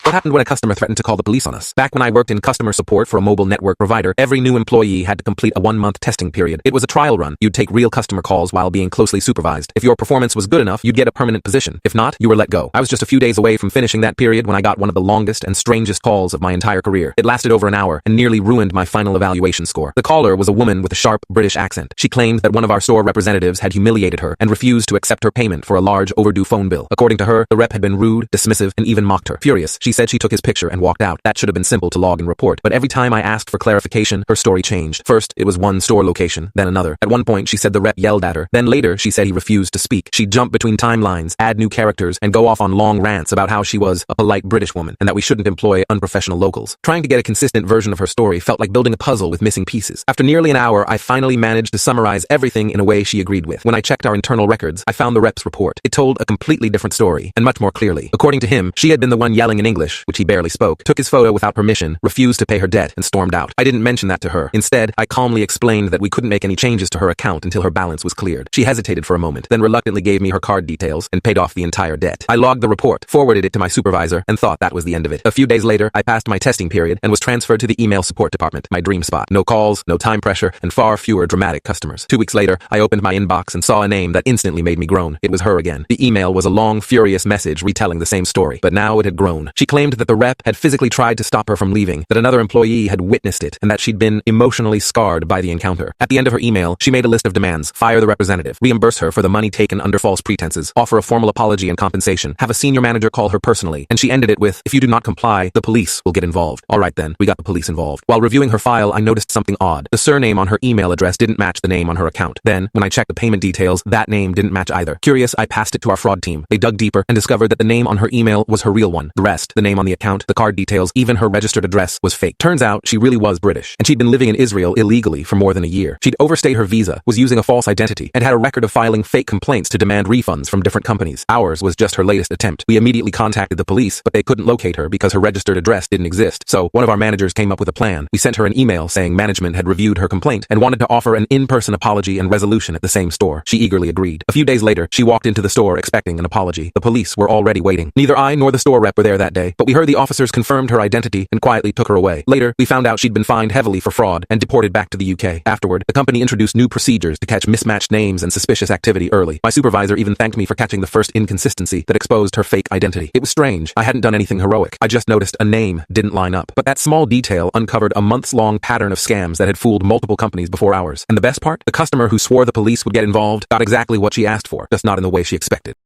What happened when a customer threatened to call the police on us? Back when I worked in customer support for a mobile network provider, every new employee had to complete a 1-month testing period. It was a trial run. You'd take real customer calls while being closely supervised. If your performance was good enough, you'd get a permanent position. If not, you were let go. I was just a few days away from finishing that period when I got one of the longest and strangest calls of my entire career. It lasted over an hour and nearly ruined my final evaluation score. The caller was a woman with a sharp British accent. She claimed that one of our store representatives had humiliated her and refused to accept her payment for a large overdue phone bill. According to her, the rep had been rude, dismissive, and even mocked her. Furious, she said she took his picture and walked out. That should have been simple to log and report, but every time I asked for clarification, her story changed. First, it was one store location, then another. At one point, she said the rep yelled at her. Then later, she said he refused to speak. She'd jump between timelines, add new characters, and go off on long rants about how she was a polite British woman and that we shouldn't employ unprofessional locals. Trying to get a consistent version of her story felt like building a puzzle with missing pieces. After nearly an hour, I finally managed to summarize everything in a way she agreed with. When I checked our internal records, I found the rep's report. It told a completely different story, and much more clearly. According to him, she had been the one yelling in English, which he barely spoke, took his photo without permission, refused to pay her debt, and stormed out. I didn't mention that to her. Instead, I calmly explained that we couldn't make any changes to her account until her balance was cleared. She hesitated for a moment, then reluctantly gave me her card details and paid off the entire debt. I logged the report, forwarded it to my supervisor, and thought that was the end of it. A few days later, I passed my testing period and was transferred to the email support department, my dream spot. No calls, no time pressure, and far fewer dramatic customers. 2 weeks later, I opened my inbox and saw a name that instantly made me groan. It was her again. The email was a long, furious message retelling the same story, but now it had grown. She claimed that the rep had physically tried to stop her from leaving, that another employee had witnessed it, and that she'd been emotionally scarred by the encounter. At the end of her email, she made a list of demands: fire the representative, reimburse her for the money taken under false pretenses, offer a formal apology and compensation, have a senior manager call her personally, and she ended it with, if you do not comply, the police will get involved. Alright then, we got the police involved. While reviewing her file, I noticed something odd. The surname on her email address didn't match the name on her account. Then, when I checked the payment details, that name didn't match either. Curious, I passed it to our fraud team. They dug deeper and discovered that the name on her email was her real one. The rest, the name on the account, the card details, even her registered address, was fake. Turns out, she really was British, and she'd been living in Israel illegally for more than a year. She'd overstayed her visa, was using a false identity, and had a record of filing fake complaints to demand refunds from different companies. Ours was just her latest attempt. We immediately contacted the police, but they couldn't locate her because her registered address didn't exist. So, one of our managers came up with a plan. We sent her an email saying management had reviewed her complaint and wanted to offer an in-person apology and resolution at the same store. She eagerly agreed. A few days later, she walked into the store expecting an apology. The police were already waiting. Neither I nor the store rep were there that day, but we heard the officers confirmed her identity and quietly took her away. Later, we found out she'd been fined heavily for fraud and deported back to the UK. Afterward, the company introduced new procedures to catch mismatched names and suspicious activity early. My supervisor even thanked me for catching the first inconsistency that exposed her fake identity. It was strange. I hadn't done anything heroic. I just noticed a name didn't line up. But that small detail uncovered a months-long pattern of scams that had fooled multiple companies before ours. And the best part? The customer who swore the police would get involved got exactly what she asked for, just not in the way she expected.